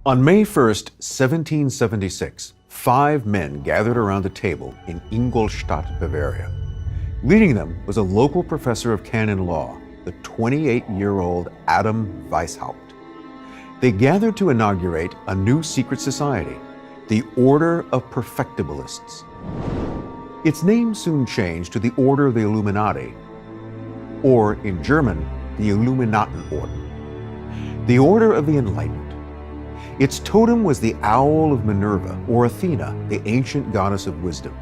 On May 1st, 1776, 5 men gathered around a table in Ingolstadt, Bavaria. Leading them was a local professor of canon law, the 28-year-old Adam Weishaupt. They gathered to inaugurate a new secret society, the Order of Perfectibilists. Its name soon changed to the Order of the Illuminati, or in German, the Illuminatenorden, the Order of the Enlightened. Its totem was the owl of Minerva, or Athena, the ancient goddess of wisdom.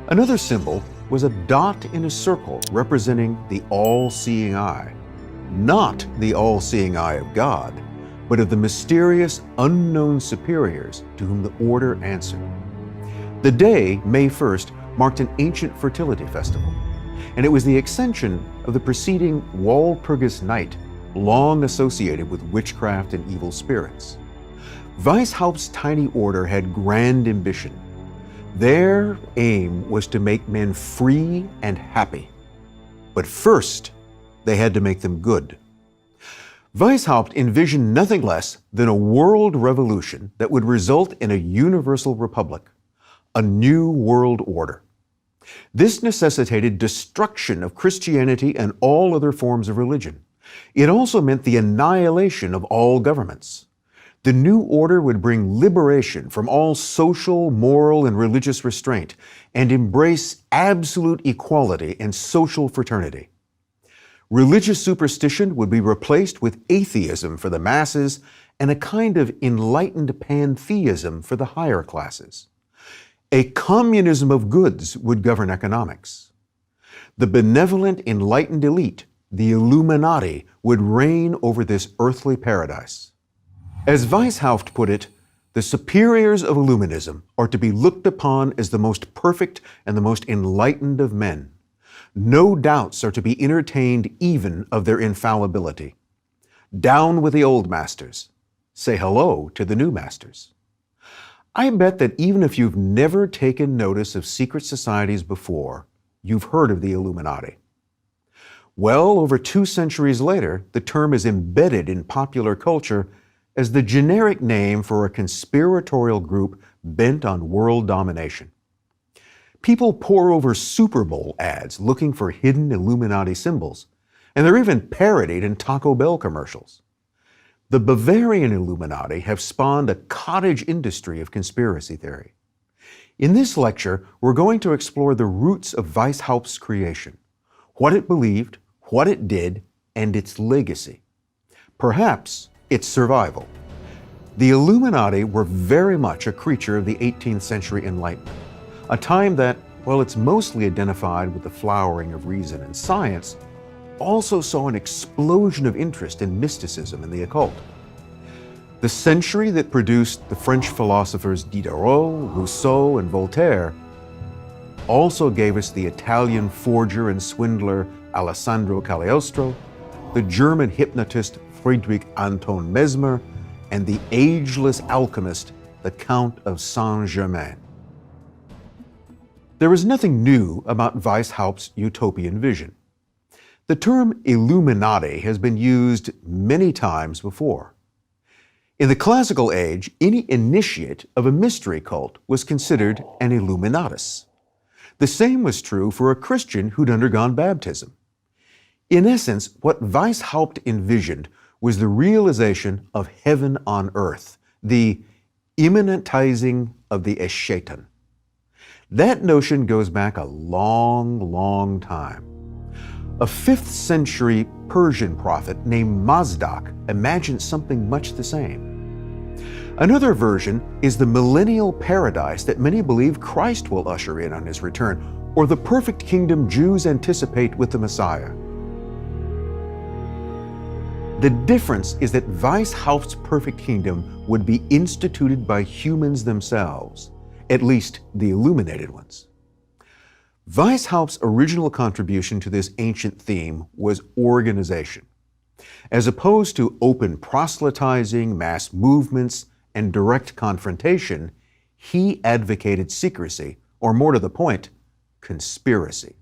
Another symbol was a dot in a circle representing the all-seeing eye. Not the all-seeing eye of God, but of the mysterious, unknown superiors to whom the order answered. The day, May 1st, marked an ancient fertility festival, and it was the extension of the preceding Walpurgis Night, long associated with witchcraft and evil spirits. Weishaupt's tiny order had grand ambition. Their aim was to make men free and happy. But first, they had to make them good. Weishaupt envisioned nothing less than a world revolution that would result in a universal republic, a new world order. This necessitated destruction of Christianity and all other forms of religion. It also meant the annihilation of all governments. The new order would bring liberation from all social, moral, and religious restraint and embrace absolute equality and social fraternity. Religious superstition would be replaced with atheism for the masses and a kind of enlightened pantheism for the higher classes. A communism of goods would govern economics. The benevolent, enlightened elite, the Illuminati, would reign over this earthly paradise. As Weishaupt put it, the superiors of Illuminism are to be looked upon as the most perfect and the most enlightened of men. No doubts are to be entertained even of their infallibility. Down with the old masters. Say hello to the new masters. I bet that even if you've never taken notice of secret societies before, you've heard of the Illuminati. Well, over 2 centuries later, the term is embedded in popular culture as the generic name for a conspiratorial group bent on world domination. People pore over Super Bowl ads looking for hidden Illuminati symbols, and they're even parodied in Taco Bell commercials. The Bavarian Illuminati have spawned a cottage industry of conspiracy theory. In this lecture, we're going to explore the roots of Weishaupt's creation, what it believed, what it did, and its legacy. Perhaps its survival. The Illuminati were very much a creature of the 18th century Enlightenment, a time that, while it's mostly identified with the flowering of reason and science, also saw an explosion of interest in mysticism and the occult. The century that produced the French philosophers Diderot, Rousseau, and Voltaire also gave us the Italian forger and swindler Alessandro Cagliostro, the German hypnotist Friedrich Anton Mesmer, and the ageless alchemist, the Count of Saint-Germain. There is nothing new about Weishaupt's utopian vision. The term Illuminati has been used many times before. In the classical age, any initiate of a mystery cult was considered an Illuminatus. The same was true for a Christian who'd undergone baptism. In essence, what Weishaupt envisioned was the realization of heaven on earth, the immanentizing of the Escheton. That notion goes back a long, long time. A 5th century Persian prophet named Mazdak imagined something much the same. Another version is the millennial paradise that many believe Christ will usher in on his return, or the perfect kingdom Jews anticipate with the Messiah. The difference is that Weishaupt's perfect kingdom would be instituted by humans themselves, at least the illuminated ones. Weishaupt's original contribution to this ancient theme was organization. As opposed to open proselytizing, mass movements, and direct confrontation, he advocated secrecy, or more to the point, conspiracy.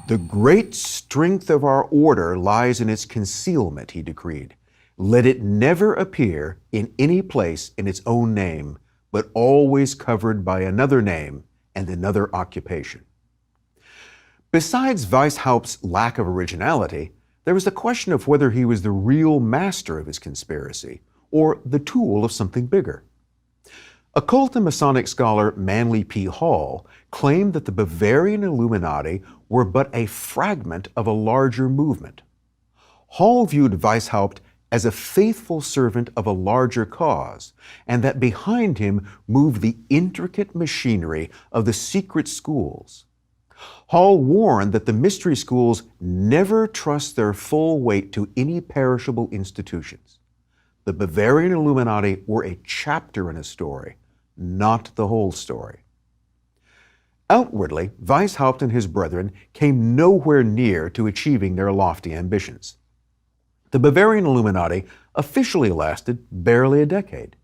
The great strength of our order lies in its concealment, he decreed, Let it never appear in any place in its own name, but always covered by another name and another occupation. Besides Weishaupt's lack of originality, there was the question of whether he was the real master of his conspiracy or the tool of something bigger. Occult and Masonic scholar Manly P. Hall claimed that the Bavarian Illuminati were but a fragment of a larger movement. Hall viewed Weishaupt as a faithful servant of a larger cause, and that behind him moved the intricate machinery of the secret schools. Hall warned that the mystery schools never trust their full weight to any perishable institutions. The Bavarian Illuminati were a chapter in a story, not the whole story. Outwardly, Weishaupt and his brethren came nowhere near to achieving their lofty ambitions. The Bavarian Illuminati officially lasted barely a decade.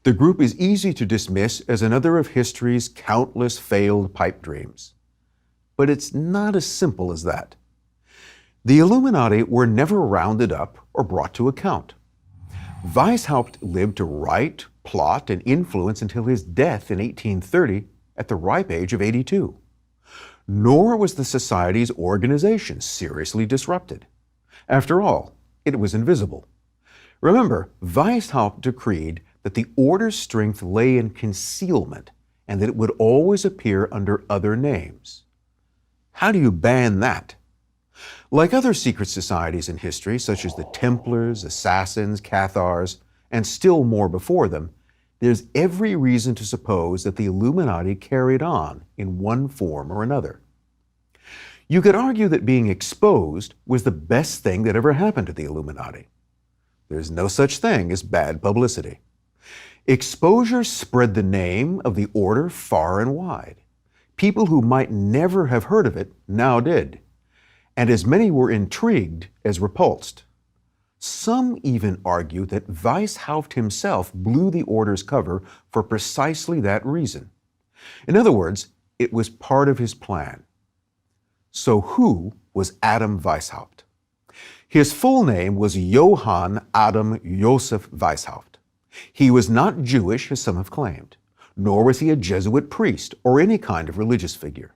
The group is easy to dismiss as another of history's countless failed pipe dreams. But it's not as simple as that. The Illuminati were never rounded up or brought to account. Weishaupt lived to write, plot, and influence until his death in 1830 at the ripe age of 82. Nor was the Society's organization seriously disrupted. After all, it was invisible. Remember, Weishaupt decreed that the order's strength lay in concealment and that it would always appear under other names. How do you ban that? Like other secret societies in history, such as the Templars, Assassins, Cathars, and still more before them, there's every reason to suppose that the Illuminati carried on in one form or another. You could argue that being exposed was the best thing that ever happened to the Illuminati. There's no such thing as bad publicity. Exposure spread the name of the order far and wide. People who might never have heard of it now did, and as many were intrigued as repulsed. Some even argue that Weishaupt himself blew the order's cover for precisely that reason. In other words, it was part of his plan. So who was Adam Weishaupt? His full name was Johann Adam Joseph Weishaupt. He was not Jewish, as some have claimed, nor was he a Jesuit priest or any kind of religious figure.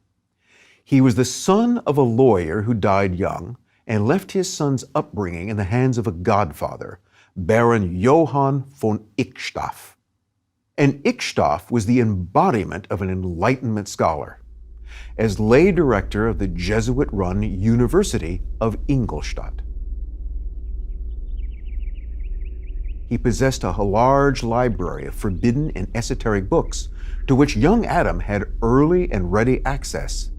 He was the son of a lawyer who died young and left his son's upbringing in the hands of a godfather, Baron Johann von Ickstaff. And Ickstaff was the embodiment of an Enlightenment scholar. As lay director of the Jesuit-run University of Ingolstadt, he possessed a large library of forbidden and esoteric books to which young Adam had early and ready access.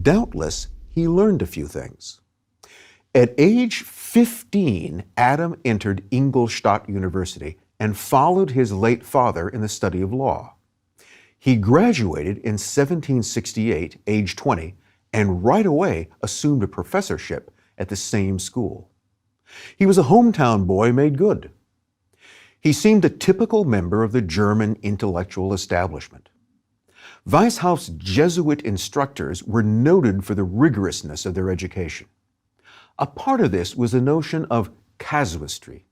Doubtless, he learned a few things. At age 15, Adam entered Ingolstadt University and followed his late father in the study of law. He graduated in 1768, age 20, and right away assumed a professorship at the same school. He was a hometown boy made good. He seemed a typical member of the German intellectual establishment. Weishaupt's Jesuit instructors were noted for the rigorousness of their education. A part of this was the notion of casuistry.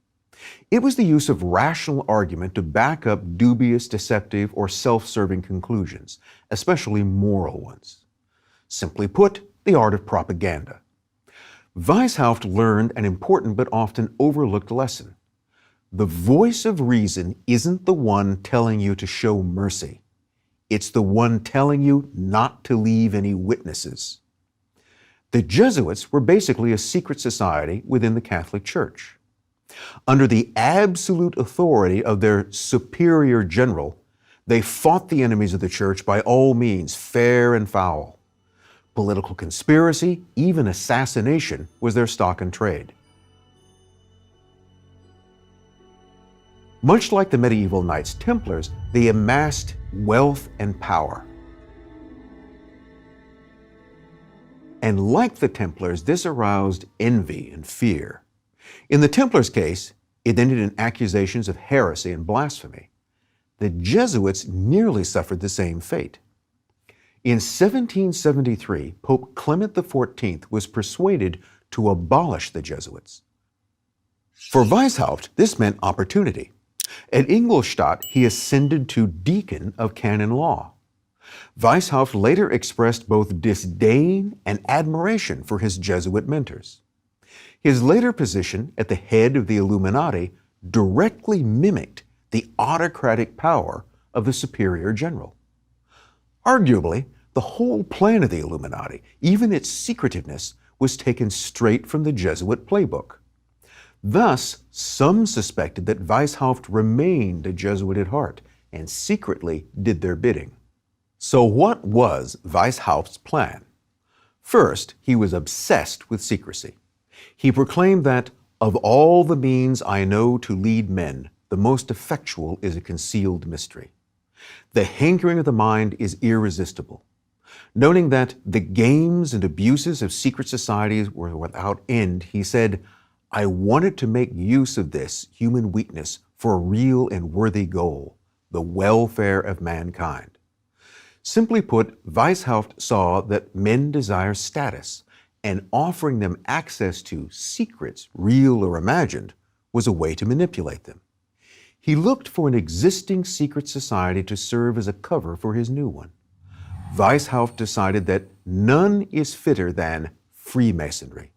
It was the use of rational argument to back up dubious, deceptive, or self-serving conclusions, especially moral ones. Simply put, the art of propaganda. Weishaupt learned an important but often overlooked lesson. The voice of reason isn't the one telling you to show mercy. It's the one telling you not to leave any witnesses. The Jesuits were basically a secret society within the Catholic Church. Under the absolute authority of their superior general, they fought the enemies of the Church by all means, fair and foul. Political conspiracy, even assassination, was their stock and trade. Much like the medieval Knights Templars, they amassed wealth and power. And like the Templars, this aroused envy and fear. In the Templars' case, it ended in accusations of heresy and blasphemy. The Jesuits nearly suffered the same fate. In 1773, Pope Clement XIV was persuaded to abolish the Jesuits. For Weishaupt, this meant opportunity. At Ingolstadt, he ascended to deacon of canon law. Weishaupt later expressed both disdain and admiration for his Jesuit mentors. His later position at the head of the Illuminati directly mimicked the autocratic power of the superior general. Arguably, the whole plan of the Illuminati, even its secretiveness, was taken straight from the Jesuit playbook. Thus, some suspected that Weishaupt remained a Jesuit at heart and secretly did their bidding. So what was Weishaupt's plan? First, he was obsessed with secrecy. He proclaimed that, "Of all the means I know to lead men, the most effectual is a concealed mystery." The hankering of the mind is irresistible. Noting that the games and abuses of secret societies were without end, he said, "I wanted to make use of this human weakness for a real and worthy goal, the welfare of mankind." Simply put, Weishaupt saw that men desire status, and offering them access to secrets, real or imagined, was a way to manipulate them. He looked for an existing secret society to serve as a cover for his new one. Weishaupt decided that none is fitter than Freemasonry.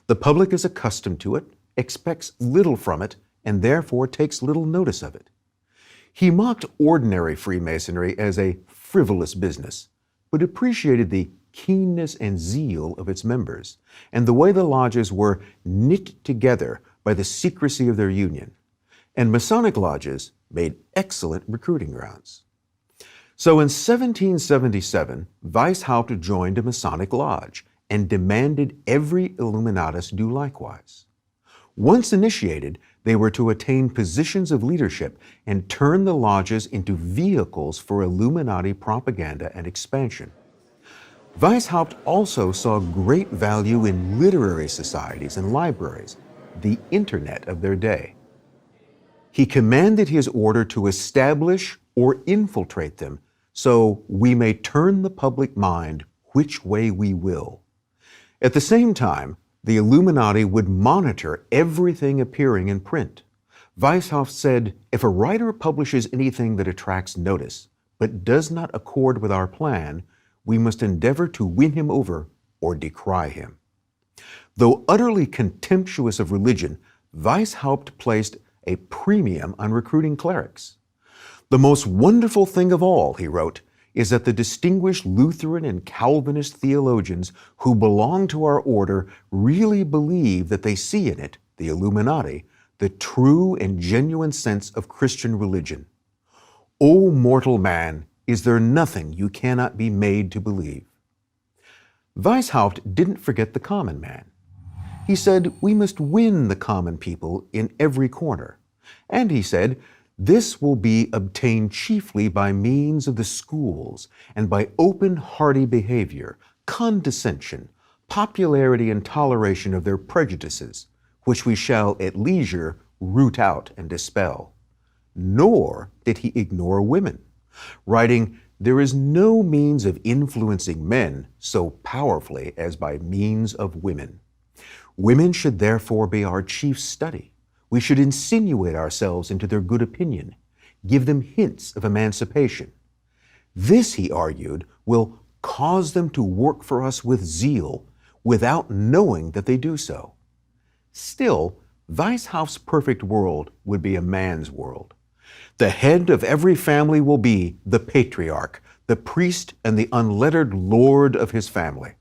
The public is accustomed to it, expects little from it, and therefore takes little notice of it. He mocked ordinary Freemasonry as a frivolous business, but appreciated the keenness and zeal of its members, and the way the lodges were knit together by the secrecy of their union. And Masonic lodges made excellent recruiting grounds. So in 1777, Weishaupt joined a Masonic lodge and demanded every Illuminatus do likewise. Once initiated, they were to attain positions of leadership and turn the lodges into vehicles for Illuminati propaganda and expansion. Weishaupt also saw great value in literary societies and libraries, the internet of their day. He commanded his order to establish or infiltrate them so we may turn the public mind which way we will. At the same time, the Illuminati would monitor everything appearing in print. Weishaupt said, "If a writer publishes anything that attracts notice, but does not accord with our plan, we must endeavor to win him over or decry him." Though utterly contemptuous of religion, Weishaupt placed a premium on recruiting clerics. "The most wonderful thing of all," he wrote, "is that the distinguished Lutheran and Calvinist theologians who belong to our order really believe that they see in it, the Illuminati, the true and genuine sense of Christian religion. O mortal man, is there nothing you cannot be made to believe?" Weishaupt didn't forget the common man. He said, "We must win the common people in every corner." And he said, "This will be obtained chiefly by means of the schools and by open, hearty behavior, condescension, popularity, and toleration of their prejudices, which we shall at leisure root out and dispel." Nor did he ignore women, writing, "There is no means of influencing men so powerfully as by means of women. Women should therefore be our chief study. We should insinuate ourselves into their good opinion, give them hints of emancipation. This," he argued, "will cause them to work for us with zeal without knowing that they do so." Still, Weishaupt's perfect world would be a man's world. The head of every family will be the patriarch, the priest, and the unlettered lord of his family.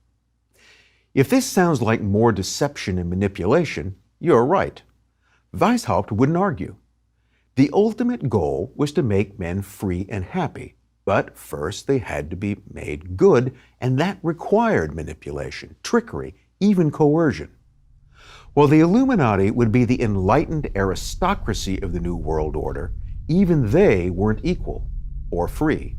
If this sounds like more deception and manipulation, you're right. Weishaupt wouldn't argue. The ultimate goal was to make men free and happy, but first they had to be made good, and that required manipulation, trickery, even coercion. While the Illuminati would be the enlightened aristocracy of the New World Order, even they weren't equal or free.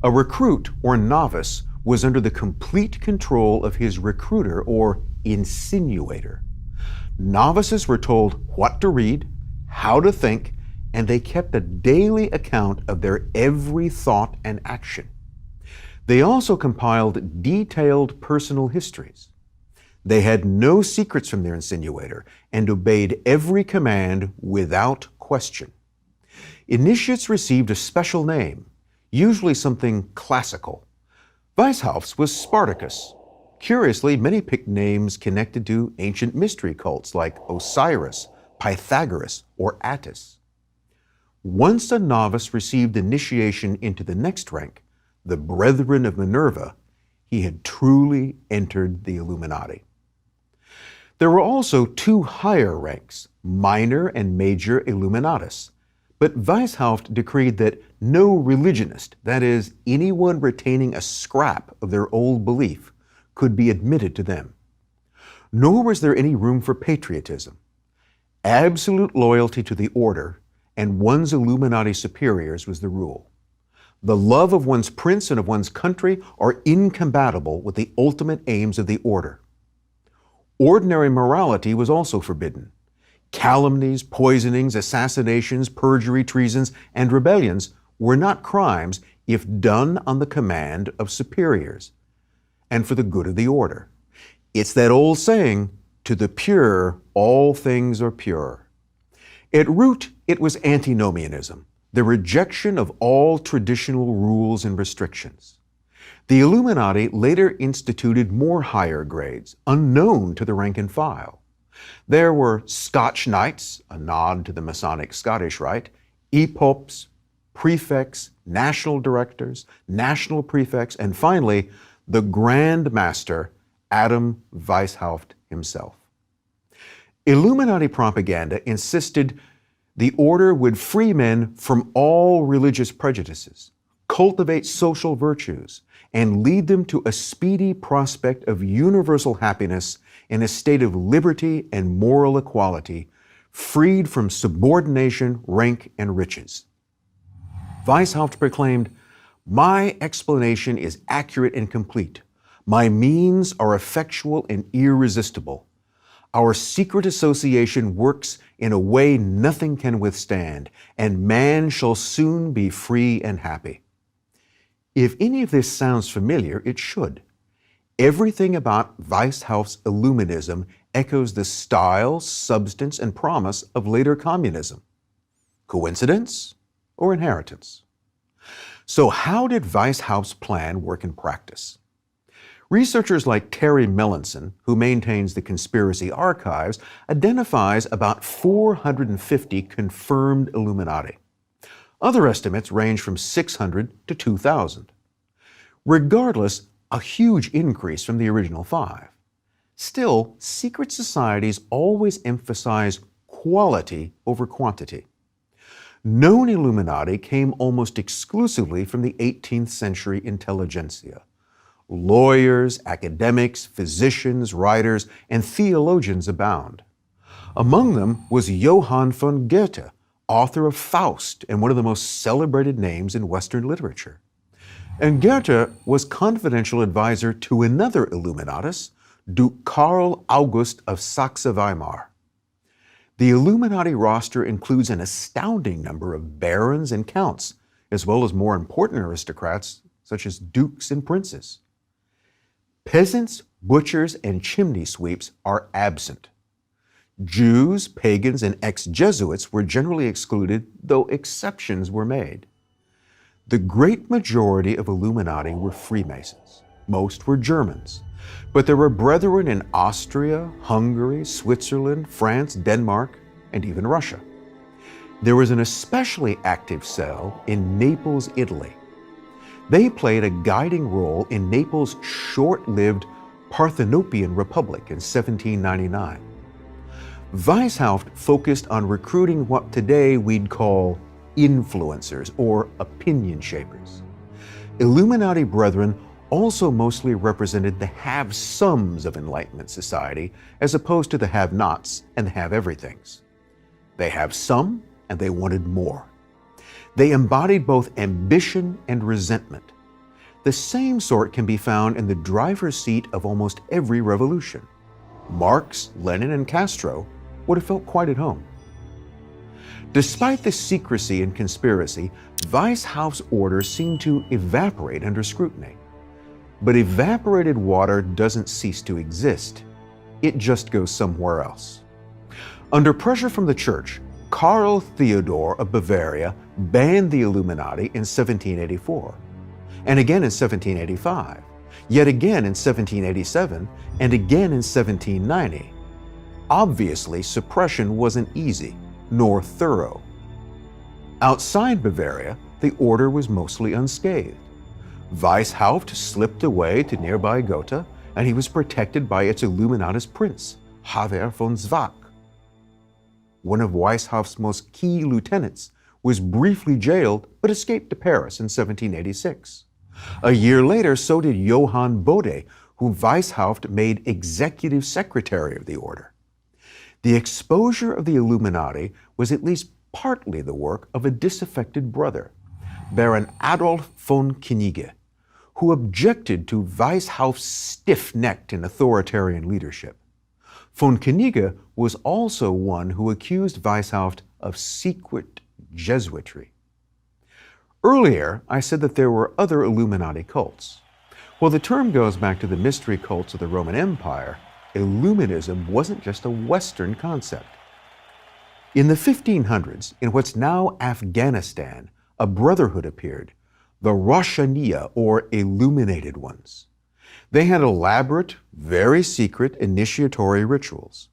A recruit or novice was under the complete control of his recruiter or insinuator. Novices were told what to read, how to think, and they kept a daily account of their every thought and action. They also compiled detailed personal histories. They had no secrets from their insinuator and obeyed every command without question. Initiates received a special name, usually something classical. Weishaupt's was Spartacus. Curiously, many picked names connected to ancient mystery cults like Osiris, Pythagoras, or Attis. Once a novice received initiation into the next rank, the Brethren of Minerva, he had truly entered the Illuminati. There were also two higher ranks, minor and major Illuminatus, but Weishaupt decreed that no religionist, that is, anyone retaining a scrap of their old belief, could be admitted to them. Nor was there any room for patriotism. Absolute loyalty to the order and one's Illuminati superiors was the rule. The love of one's prince and of one's country are incompatible with the ultimate aims of the order. Ordinary morality was also forbidden. Calumnies, poisonings, assassinations, perjury, treasons, and rebellions were not crimes if done on the command of superiors and for the good of the order. It's that old saying, to the pure, all things are pure. At root, it was antinomianism, the rejection of all traditional rules and restrictions. The Illuminati later instituted more higher grades, unknown to the rank and file. There were Scotch Knights, a nod to the Masonic Scottish Rite, epopes, prefects, national directors, national prefects, and finally, the Grand Master, Adam Weishaupt himself. Illuminati propaganda insisted the order would free men from all religious prejudices, cultivate social virtues, and lead them to a speedy prospect of universal happiness in a state of liberty and moral equality, freed from subordination, rank, and riches. Weishaupt proclaimed, "My explanation is accurate and complete. My means are effectual and irresistible. Our secret association works in a way nothing can withstand, and man shall soon be free and happy." If any of this sounds familiar, it should. Everything about Weishaupt's Illuminism echoes the style, substance, and promise of later communism. Coincidence or inheritance? So how did Weishaupt's plan work in practice? Researchers like Terry Melanson, who maintains the Conspiracy Archives, identifies about 450 confirmed Illuminati. Other estimates range from 600 to 2,000. Regardless, a huge increase from the original 5. Still, secret societies always emphasize quality over quantity. Known Illuminati came almost exclusively from the 18th century intelligentsia. Lawyers, academics, physicians, writers, and theologians abound. Among them was Johann von Goethe, author of Faust and one of the most celebrated names in Western literature. And Goethe was confidential advisor to another Illuminatus, Duke Karl August of Saxe-Weimar. The Illuminati roster includes an astounding number of barons and counts, as well as more important aristocrats such as dukes and princes. Peasants, butchers, and chimney sweeps are absent. Jews, pagans, and ex-Jesuits were generally excluded, though exceptions were made. The great majority of Illuminati were Freemasons. Most were Germans, but there were brethren in Austria, Hungary, Switzerland, France, Denmark, and even Russia. There was an especially active cell in Naples, Italy. They played a guiding role in Naples' short-lived Parthenopean Republic in 1799. Weishaupt focused on recruiting what today we'd call influencers or opinion shapers. Illuminati brethren also mostly represented the have-somes of Enlightenment society as opposed to the have-nots and the have-everythings. They have some and they wanted more. They embodied both ambition and resentment. The same sort can be found in the driver's seat of almost every revolution. Marx, Lenin, and Castro would have felt quite at home. Despite the secrecy and conspiracy, Weishaupt's orders seemed to evaporate under scrutiny. But evaporated water doesn't cease to exist. it just goes somewhere else. Under pressure from the Church, Karl Theodor of Bavaria banned the Illuminati in 1784, and again in 1785, yet again in 1787, and again in 1790. Obviously, suppression wasn't easy, nor thorough. Outside Bavaria, the order was mostly unscathed. Weishaupt slipped away to nearby Gotha, and he was protected by its Illuminatus prince, Haver von Zwack. One of Weishaupt's most key lieutenants was briefly jailed but escaped to Paris in 1786. A year later, so did Johann Bode, whom Weishaupt made executive secretary of the order. The exposure of the Illuminati was at least partly the work of a disaffected brother, Baron Adolf von Knigge, who objected to Weishaupt's stiff-necked and authoritarian leadership. Von Knigge was also one who accused Weishaupt of secret Jesuitry. Earlier, I said that there were other Illuminati cults. Well, the term goes back to the mystery cults of the Roman Empire. Illuminism wasn't just a Western concept. In the 1500s, in what's now Afghanistan, a brotherhood appeared, the Roshaniya, or Illuminated Ones. They had elaborate, very secret initiatory rituals.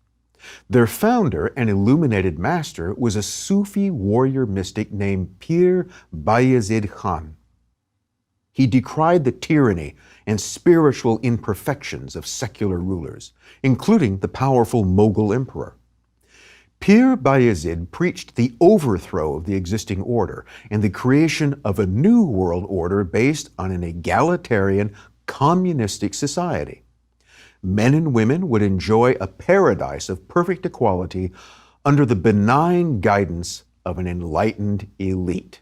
Their founder and illuminated master was a Sufi warrior mystic named Pir Bayezid Khan. He decried the tyranny and spiritual imperfections of secular rulers, including the powerful Mughal emperor. Pir Bayezid preached the overthrow of the existing order and the creation of a new world order based on an egalitarian, communistic society. Men and women would enjoy a paradise of perfect equality under the benign guidance of an enlightened elite.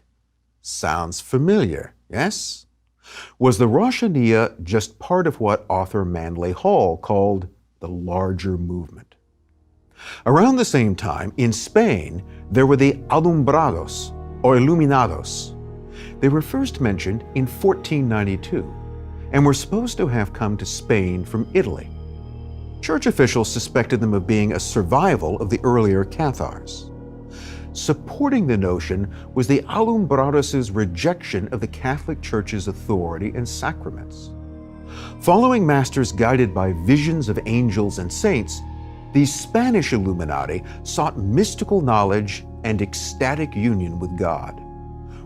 Sounds familiar, yes? Was the Roshaniya just part of what author Manly Hall called the larger movement? Around the same time, in Spain, there were the Alumbrados, or Illuminados. They were first mentioned in 1492 and were supposed to have come to Spain from Italy. Church officials suspected them of being a survival of the earlier Cathars. Supporting the notion was the Alumbrados' rejection of the Catholic Church's authority and sacraments. Following masters guided by visions of angels and saints, these Spanish Illuminati sought mystical knowledge and ecstatic union with God.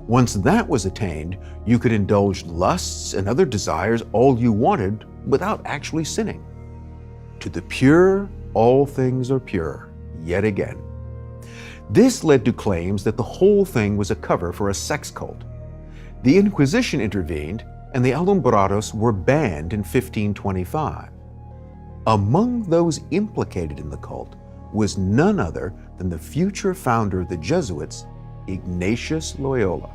Once that was attained, you could indulge lusts and other desires all you wanted without actually sinning. To the pure, all things are pure, yet again. This led to claims that the whole thing was a cover for a sex cult. The Inquisition intervened, and the Alumbrados were banned in 1525. Among those implicated in the cult was none other than the future founder of the Jesuits, Ignatius Loyola.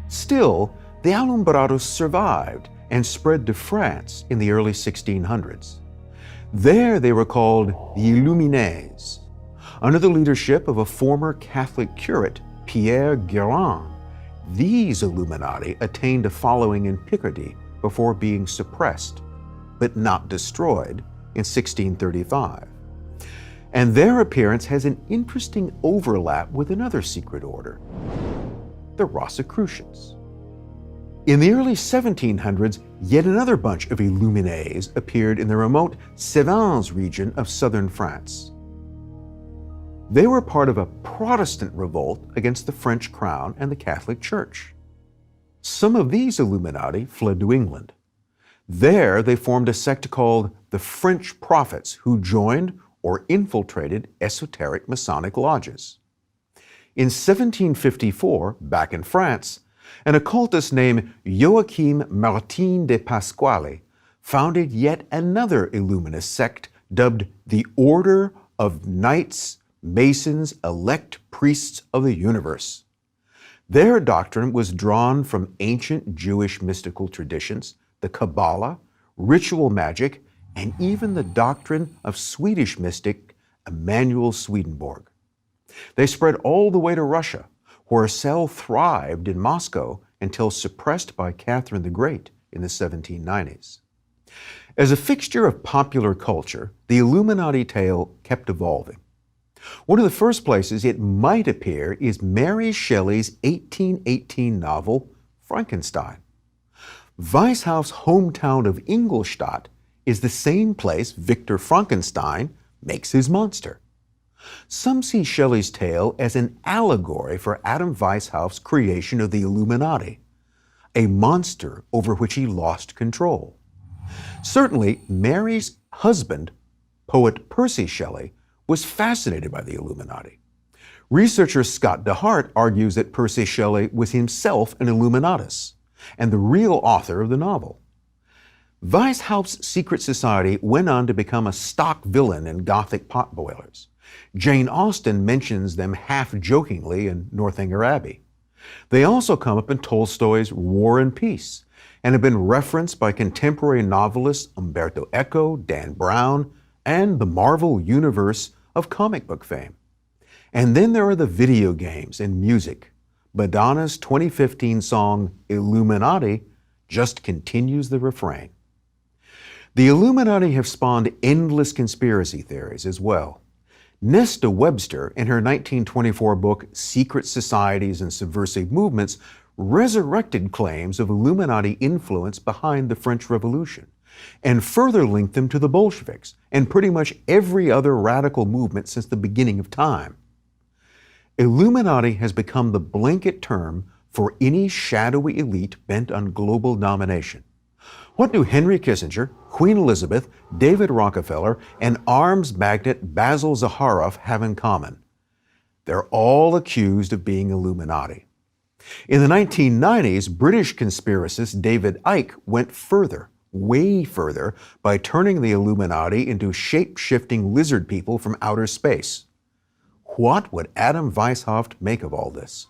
Still, the Alumbrados survived and spread to France in the early 1600s. There they were called the Illuminés. Under the leadership of a former Catholic curate, Pierre Guérin, these Illuminati attained a following in Picardy before being suppressed, but not destroyed, in 1635. And their appearance has an interesting overlap with another secret order, the Rosicrucians. In the early 1700s, yet another bunch of Illuminés appeared in the remote Cévennes region of southern France. They were part of a Protestant revolt against the French crown and the Catholic Church. Some of these Illuminati fled to England. There they formed a sect called the French Prophets, who joined or infiltrated esoteric Masonic lodges. In 1754, back in France, an occultist named Joachim Martin de Pasquale founded yet another Illuminist sect dubbed the Order of Knights, Masons, Elect Priests of the Universe. Their doctrine was drawn from ancient Jewish mystical traditions, the Kabbalah, ritual magic, and even the doctrine of Swedish mystic Emanuel Swedenborg. They spread all the way to Russia, where a cell thrived in Moscow until suppressed by Catherine the Great in the 1790s. As a fixture of popular culture, the Illuminati tale kept evolving. One of the first places it might appear is Mary Shelley's 1818 novel, Frankenstein. Weishaupt's hometown of Ingolstadt is the same place Victor Frankenstein makes his monster. Some see Shelley's tale as an allegory for Adam Weishaupt's creation of the Illuminati, a monster over which he lost control. Certainly, Mary's husband, poet Percy Shelley, was fascinated by the Illuminati. Researcher Scott DeHart argues that Percy Shelley was himself an Illuminatus and the real author of the novel. Weishaupt's secret society went on to become a stock villain in Gothic potboilers. Jane Austen mentions them half-jokingly in Northanger Abbey. They also come up in Tolstoy's War and Peace and have been referenced by contemporary novelists Umberto Eco, Dan Brown, and the Marvel Universe of comic book fame. And then there are the video games and music. Madonna's 2015 song Illuminati just continues the refrain. The Illuminati have spawned endless conspiracy theories as well. Nesta Webster, in her 1924 book Secret Societies and Subversive Movements, resurrected claims of Illuminati influence behind the French Revolution and further linked them to the Bolsheviks and pretty much every other radical movement since the beginning of time. Illuminati has become the blanket term for any shadowy elite bent on global domination. What do Henry Kissinger, Queen Elizabeth, David Rockefeller, and arms magnate Basil Zaharoff have in common? They're all accused of being Illuminati. In the 1990s, British conspiracist David Icke went further, way further, by turning the Illuminati into shape-shifting lizard people from outer space. What would Adam Weishaupt make of all this?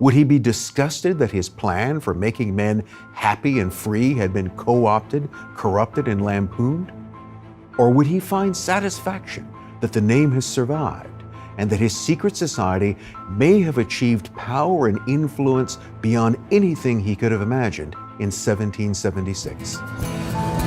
Would he be disgusted that his plan for making men happy and free had been co-opted, corrupted, and lampooned? Or would he find satisfaction that the name has survived and that his secret society may have achieved power and influence beyond anything he could have imagined in 1776?